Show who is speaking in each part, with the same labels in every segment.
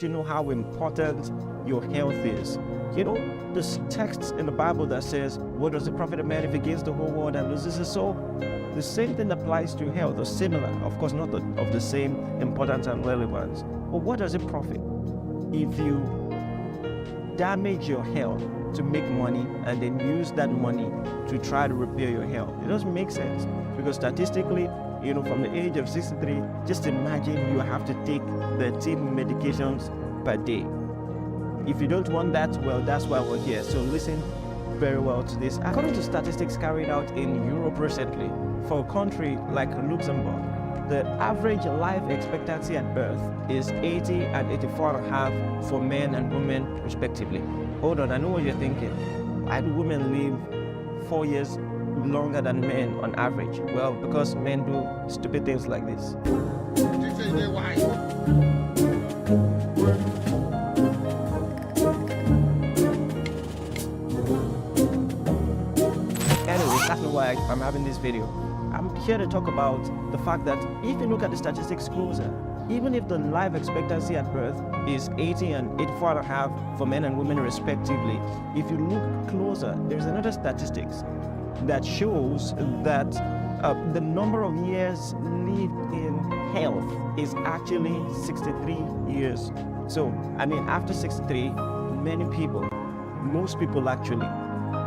Speaker 1: You know how important your health is. You know, there's texts in the Bible that says, what does it profit a man if he gains the whole world and loses his soul? The same thing applies to health, or similar, of course not of the same importance and relevance. But what does it profit if you damage your health to make money and then use that money to try to repair your health? It doesn't make sense, because statistically, you know, from the age of 63, just imagine you have to take 13 medications per day. If you don't want that, well, that's why we're here. So listen very well to this. According to statistics carried out in Europe recently, for a country like Luxembourg, the average life expectancy at birth is 80 and 84.5 for men and women respectively. Hold on, I know what you're thinking. Why do women live 4 years longer than men on average? Well, because men do stupid things like this. Anyway, that's not why I'm having this video. I'm here to talk about the fact that if you look at the statistics closer, even if the life expectancy at birth is 80 and 84.5 for men and women respectively, if you look closer, there's another statistics that shows that the number of years lived in health is actually 63 years. So, I mean, after 63, most people actually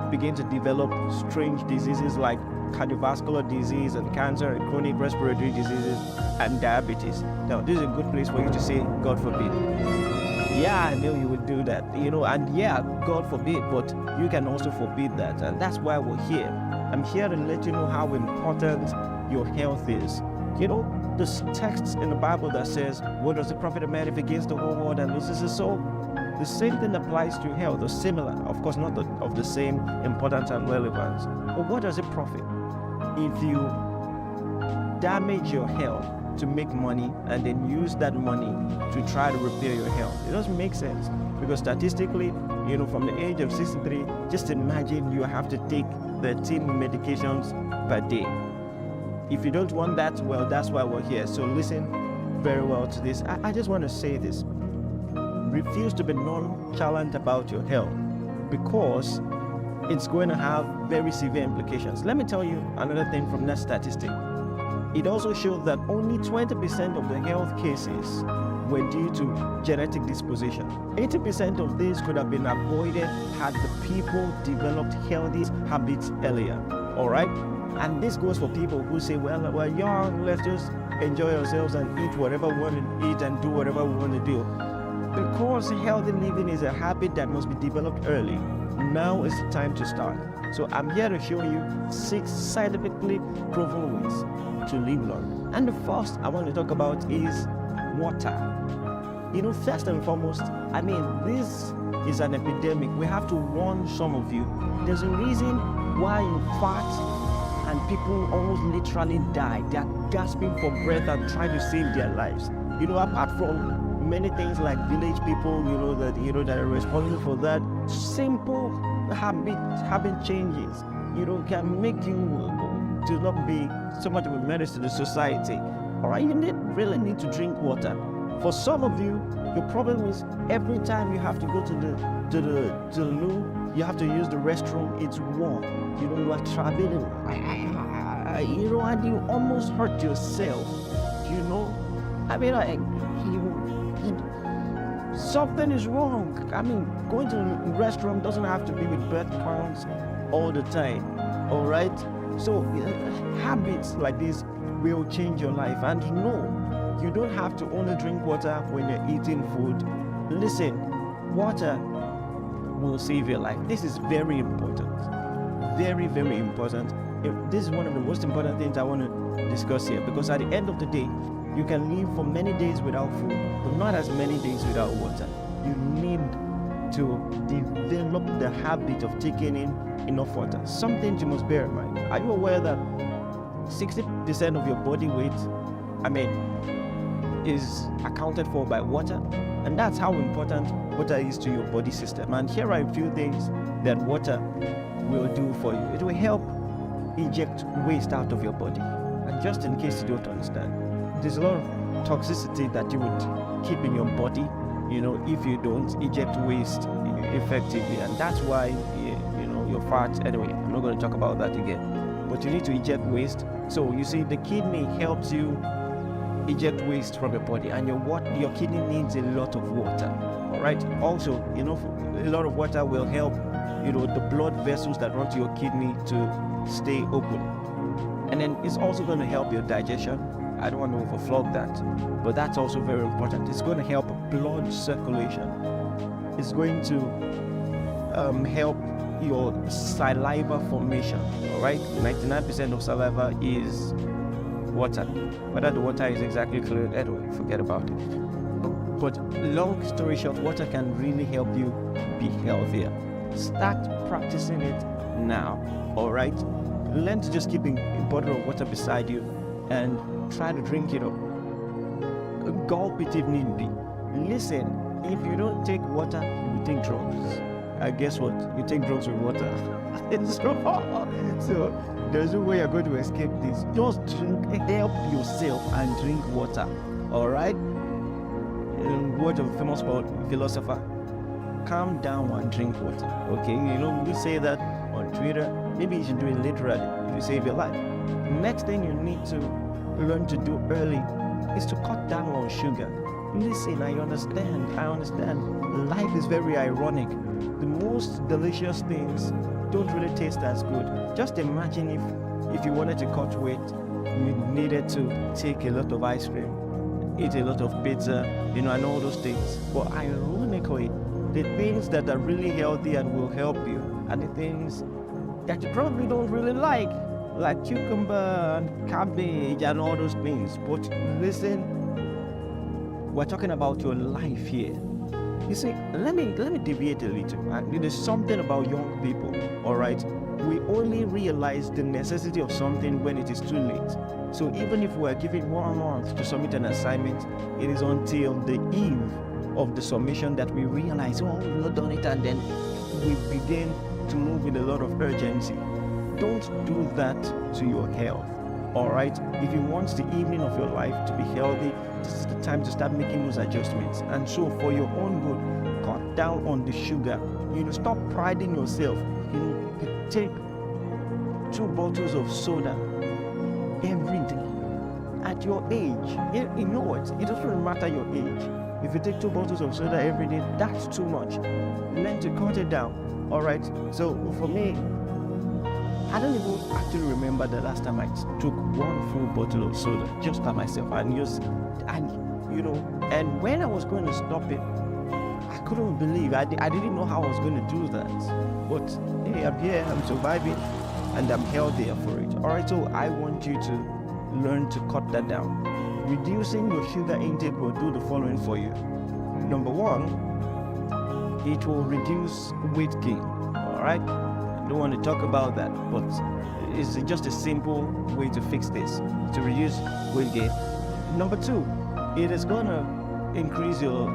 Speaker 1: begin to develop strange diseases like cardiovascular disease and cancer and chronic respiratory diseases and diabetes. Now, this is a good place for you to say, God forbid. Yeah, I knew you would do that, you know, and yeah, God forbid, but you can also forbid that, and that's why we're here. I'm here to let you know how important your health is. You know, there's texts in the Bible that says, what does it profit a man if he gains the whole world and loses his soul? The same thing applies to health, or similar, of course not of the same importance and relevance. But what does it profit if you damage your health to make money and then use that money to try to repair your health? It doesn't make sense, because statistically, you know, from the age of 63, just imagine you have to take 13 medications per day. If you don't want that, well, that's why we're here. So listen very well to this. I just want to say this. Refuse to be nonchalant about your health, because it's going to have very severe implications. Let me tell you another thing from that statistic. It also showed that only 20% of the health cases were due to genetic disposition. 80% of these could have been avoided had the people developed healthy habits earlier. All right? And this goes for people who say, well, we're young, let's just enjoy ourselves and eat whatever we want to eat and do whatever we want to do. Because healthy living is a habit that must be developed early, now is the time to start. So I'm here to show you 6 scientifically proven ways to live long. And the first I want to talk about is water. You know, first and foremost, I mean, this is an epidemic. We have to warn some of you. There's a reason why in fact, and people almost literally die. They're gasping for breath and trying to save their lives. You know, apart from many things like village people, that are responsible for that. Simple habit changes, can make you to not be so much of a menace to the society. All right, you really need to drink water. For some of you, your problem is every time you have to go to the loo, you have to use the restroom. It's warm. You are traveling. And you almost hurt yourself. I mean, something is wrong. I mean, going to the restroom doesn't have to be with birth pangs all the time. All right. So habits like this will change your life. And no, you don't have to only drink water when you're eating food. Listen, water will save your life. This is very important. Very, very important. This is one of the most important things I want to discuss here, because at the end of the day, you can live for many days without food, but not as many days without water. You need to develop the habit of taking in enough water. Something you must bear in mind. Are you aware that 60% of your body weight, is accounted for by water? And that's how important water is to your body system. And here are a few things that water will do for you. It will help eject waste out of your body. And just in case you don't understand, there's a lot of toxicity that you would keep in your body if you don't eject waste effectively. And that's why, your fat, anyway, I'm not going to talk about that again. But you need to eject waste. So you see, the kidney helps you eject waste from your body, and your kidney needs a lot of water. All right. Also, a lot of water will help, the blood vessels that run to your kidney to stay open. And then it's also going to help your digestion. I don't want to overflog that, but that's also very important. It's going to help blood circulation. It's going to help your saliva formation. All right, 99% of saliva is water. Whether the water is exactly clear, anyway, forget about it. But long story short, water can really help you be healthier. Start practicing it now. All right, learn to just keep a bottle of water beside you and try to drink it up. Gulp it if need be. Listen, if you don't take water, you take drugs. Guess what? You take drugs with water. So there's no way you're going to escape this. Just help yourself and drink water. All right? In words of a famous philosopher, calm down and drink water. Okay? We say that on Twitter. Maybe you should do it literally to save your life. Next thing you need to learn to do early is to cut down on sugar. Listen, I understand. Life is very ironic. The most delicious things don't really taste as good. Just imagine if you wanted to cut weight, you needed to take a lot of ice cream, eat a lot of pizza, and all those things. But ironically, the things that are really healthy and will help you are the things that you probably don't really like cucumber and cabbage and all those things. But listen, we're talking about your life here. You see, let me deviate a little. There's something about young people, all right? We only realize the necessity of something when it is too late. So even if we're given 1 month to submit an assignment, it is until the eve of the submission that we realize, we've not done it, and then we begin to move with a lot of urgency. Don't do that to your health, all right? If you want the evening of your life to be healthy, this is the time to start making those adjustments. And so for your own good, cut down on the sugar. Stop priding yourself. You take 2 bottles of soda every day. At your age, you know what? It doesn't matter your age. If you take 2 bottles of soda every day, that's too much. Learn to cut it down, all right? So for me, I don't even actually remember the last time I took 1 full bottle of soda just by myself. And when I was going to stop it, I couldn't believe I didn't know how I was going to do that. But hey, I'm here, I'm surviving, and I'm healthier for it. All right, so I want you to learn to cut that down. Reducing your sugar intake will do the following for you. Number 1, it will reduce weight gain. All right. I don't want to talk about that, but it's just a simple way to fix this, to reduce weight gain. Number 2, it is going to increase your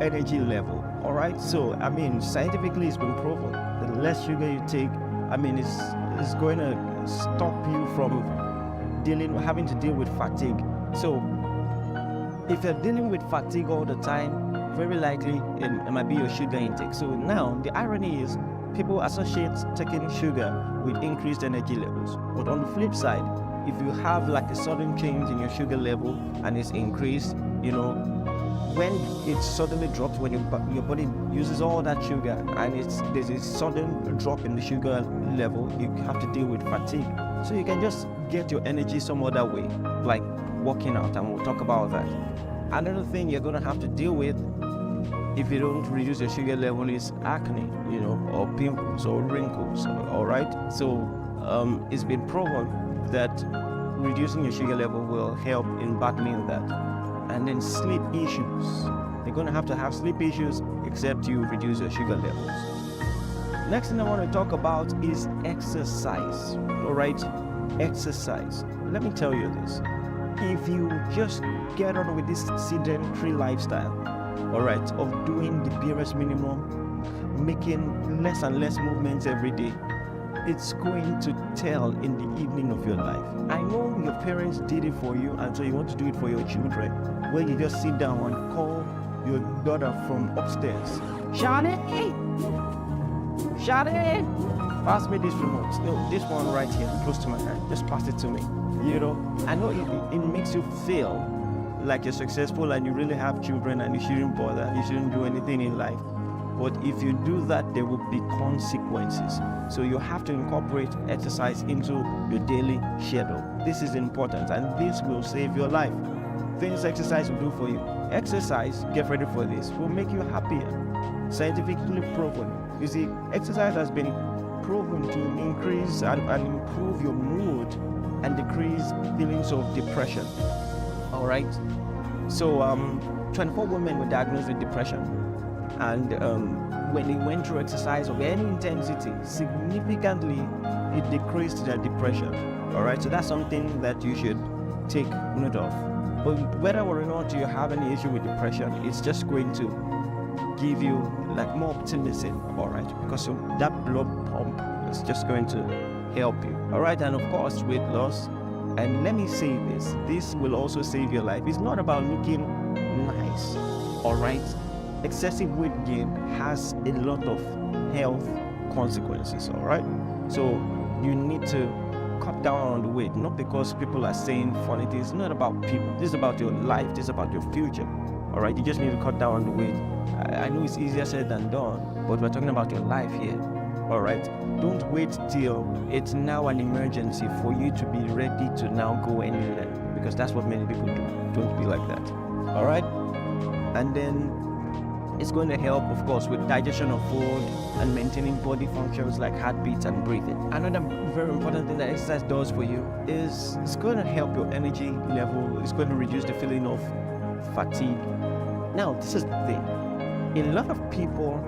Speaker 1: energy level. All right, so scientifically it's been proven the less sugar you take, it's going to stop you from having to deal with fatigue. So if you're dealing with fatigue all the time, very likely it might be your sugar intake. So now the irony is, people associate taking sugar with increased energy levels. But on the flip side, if you have a sudden change in your sugar level and it's increased, when it suddenly drops, when your body uses all that sugar and there's a sudden drop in the sugar level, you have to deal with fatigue. So you can just get your energy some other way, like working out, and we'll talk about that. Another thing you're going to have to deal with if you don't reduce your sugar level is acne, or pimples or wrinkles, all right? So it's been proven that reducing your sugar level will help in battling that. And then sleep issues. You're going to have sleep issues except you reduce your sugar levels. Next thing I want to talk about is exercise, all right? Exercise. Let me tell you this. If you just get on with this sedentary lifestyle, all right, of doing the barest minimum, making less and less movements every day, it's going to tell in the evening of your life. I know your parents did it for you, and so you want to do it for your children, where you just sit down and call your daughter from upstairs, Shade, pass me this remote. No, this one right here, close to my hand. Just pass it to me. I know it makes you feel like you're successful and you really have children and you shouldn't bother. You shouldn't do anything in life. But if you do that, there will be consequences. So you have to incorporate exercise into your daily schedule. This is important, and this will save your life. Things exercise will do for you. Exercise, get ready for this, will make you happier. Scientifically proven. You see, exercise has been proven to increase and improve your mood and decrease feelings of depression. All right? So 24 women were diagnosed with depression. And when they went through exercise of any intensity, significantly it decreased their depression. All right, so that's something that you should take note of. But whether or not you have any issue with depression, it's just going to give you like more optimism. All right, because that blood pump is just going to help you. All right, and of course, weight loss. And let me say this will also save your life. It's not about looking nice. All right. Excessive weight gain has a lot of health consequences, all right? So you need to cut down on the weight, not because people are saying funny things. It's not about people. This is about your life. This is about your future, all right? You just need to cut down on the weight. I know it's easier said than done, but we're talking about your life here, all right? Don't wait till it's now an emergency for you to be ready to now go anywhere, because that's what many people do. Don't be like that, all right? And then it's going to help, of course, with digestion of food and maintaining body functions like heartbeat and breathing. Another very important thing that exercise does for you is it's going to help your energy level. It's going to reduce the feeling of fatigue. Now, this is the thing. A lot of people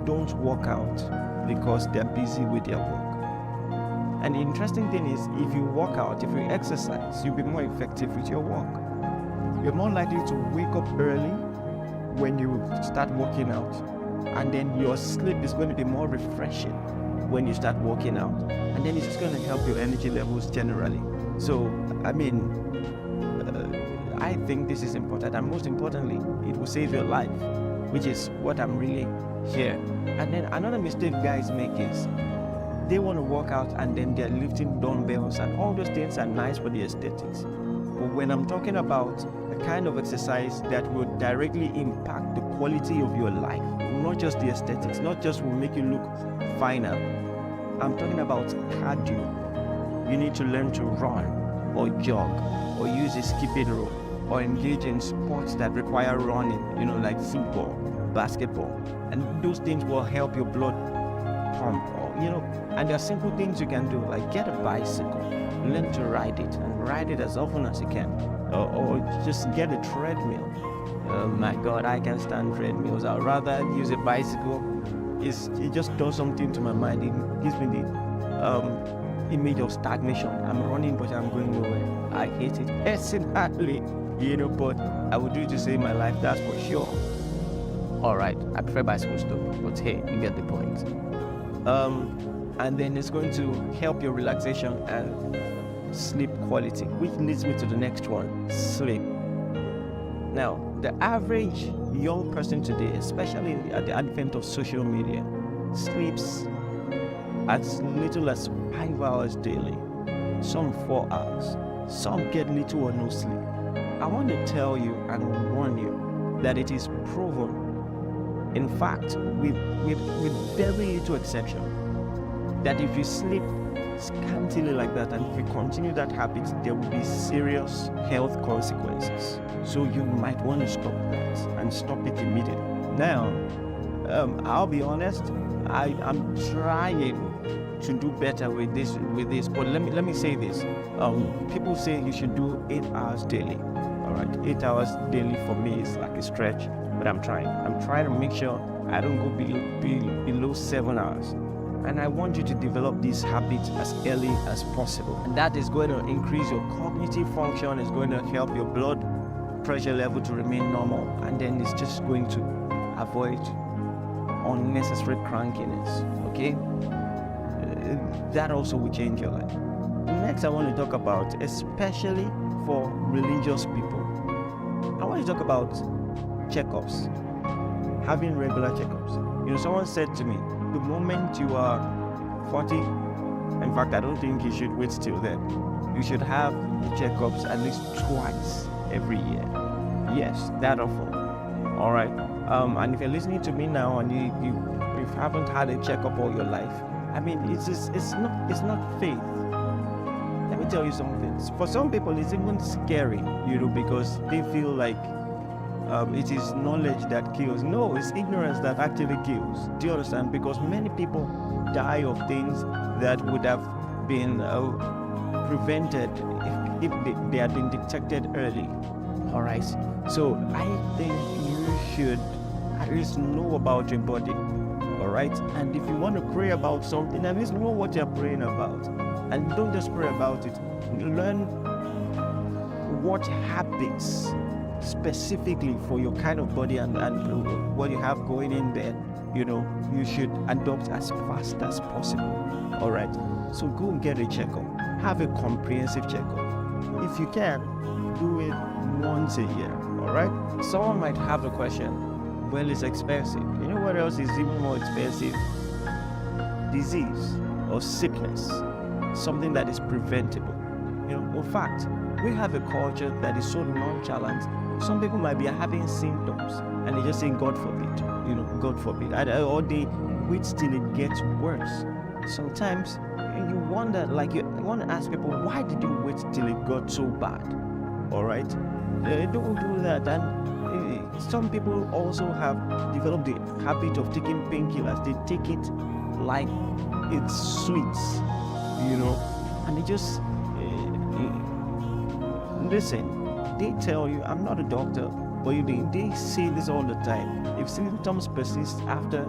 Speaker 1: don't work out because they're busy with their work. And the interesting thing is, if you work out, if you exercise, you'll be more effective with your work. You're more likely to wake up early when you start working out, and then your sleep is going to be more refreshing when you start working out, and then it's just going to help your energy levels generally. So I think this is important, and most importantly, it will save your life, which is what I'm really here. And then another mistake guys make is they want to work out and then they're lifting dumbbells, and all those things are nice for the aesthetics. But when I'm talking about the kind of exercise that will directly impact the quality of your life, not just the aesthetics, not just will make you look finer, I'm talking about cardio. You need to learn to run or jog or use a skipping rope or engage in sports that require running, like football, basketball. And those things will help your blood pump, and there are simple things you can do, like get a bicycle, learn to ride it, and ride it as often as you can, or just get a treadmill. Oh my God, I can't stand treadmills. I'd rather use a bicycle. It just does something to my mind. It gives me the image of stagnation. I'm running, but I'm going nowhere. I hate it personally, but I would do it to save my life, that's for sure. All right, I prefer bicycles too, but hey, you get the point. And then it's going to help your relaxation and sleep quality, which leads me to the next one, sleep. Now, the average young person today, especially at the advent of social media, sleeps as little as 5 hours daily, some 4 hours, some get little or no sleep. I want to tell you and warn you that it is proven, in fact, with very little exception, that if you sleep scantily like that and if you continue that habit, there will be serious health consequences. So you might want to stop that and stop it immediately. Now, I'll be honest, I'm trying to do better with this, but let me say this. People say you should do 8 hours daily. All right, 8 hours daily for me is like a stretch, but I'm trying to make sure I don't go below 7 hours. And I want you to develop this habit as early as possible. And that is going to increase your cognitive function, it's going to help your blood pressure level to remain normal, and then it's just going to avoid unnecessary crankiness, okay? That also will change your life. Next, I want to talk about, especially for religious people, I want to talk about checkups, having regular checkups. Someone said to me, the moment you are 40, in fact, I don't think you should wait till then. You should have the checkups at least twice every year. Yes, that often. All right. And if you're listening to me now and you haven't had a checkup all your life, I mean, it's not faith. Let me tell you something. For some people, it's even scary, because they feel like it is knowledge that kills. No, it's ignorance that actually kills. Do you understand? Because many people die of things that would have been prevented if they had been detected early. All right. So I think you should at least know about your body. All right. And if you want to pray about something, at least know what you're praying about. And don't just pray about it. Learn what habits specifically for your kind of body and what you have going in there, you should adopt as fast as possible. All right. So go and get a checkup. Have a comprehensive checkup. If you can, do it once a year. All right. Someone might have a question. Well, it's expensive. You know what else is even more expensive? Disease or sickness. Something that is preventable. In fact, we have a culture that is so nonchalant. Some people might be having symptoms and they just say, God forbid, God forbid. Or they wait till it gets worse. Sometimes you wonder, you want to ask people, why did you wait till it got so bad? All right? Don't do that. And some people also have developed the habit of taking painkillers. They take it like it's sweets, and they just listen. They tell you, I'm not a doctor, but they say this all the time. If symptoms persist after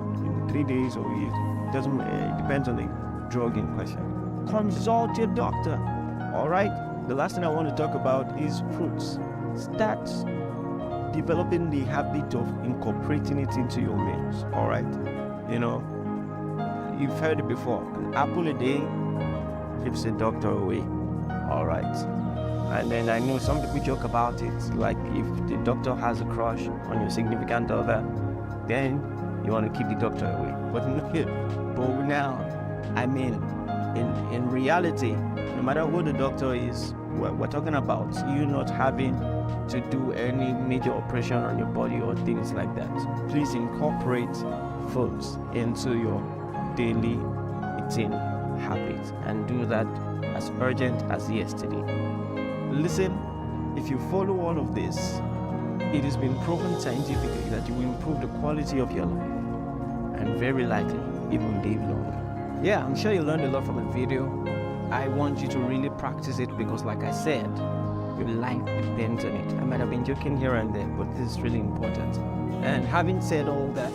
Speaker 1: 3 days or it doesn't, it depends on the drug in question. Consult your doctor. All right. The last thing I want to talk about is fruits. Start developing the habit of incorporating it into your meals. All right. You've heard it before. An apple a day keeps the doctor away. All right. And then I know some people joke about it, like if the doctor has a crush on your significant other, then you want to keep the doctor away. But now, I mean, in reality, no matter who the doctor is, we're talking about you not having to do any major operation on your body or things like that. Please incorporate foods into your daily eating habits and do that as urgent as yesterday. Listen, if you follow all of this, it has been proven scientifically that you will improve the quality of your life and very likely even live longer. Yeah, I'm sure you learned a lot from the video. I want you to really practice it because, like I said, your life depends on it. I might have been joking here and there, but this is really important. And having said all that,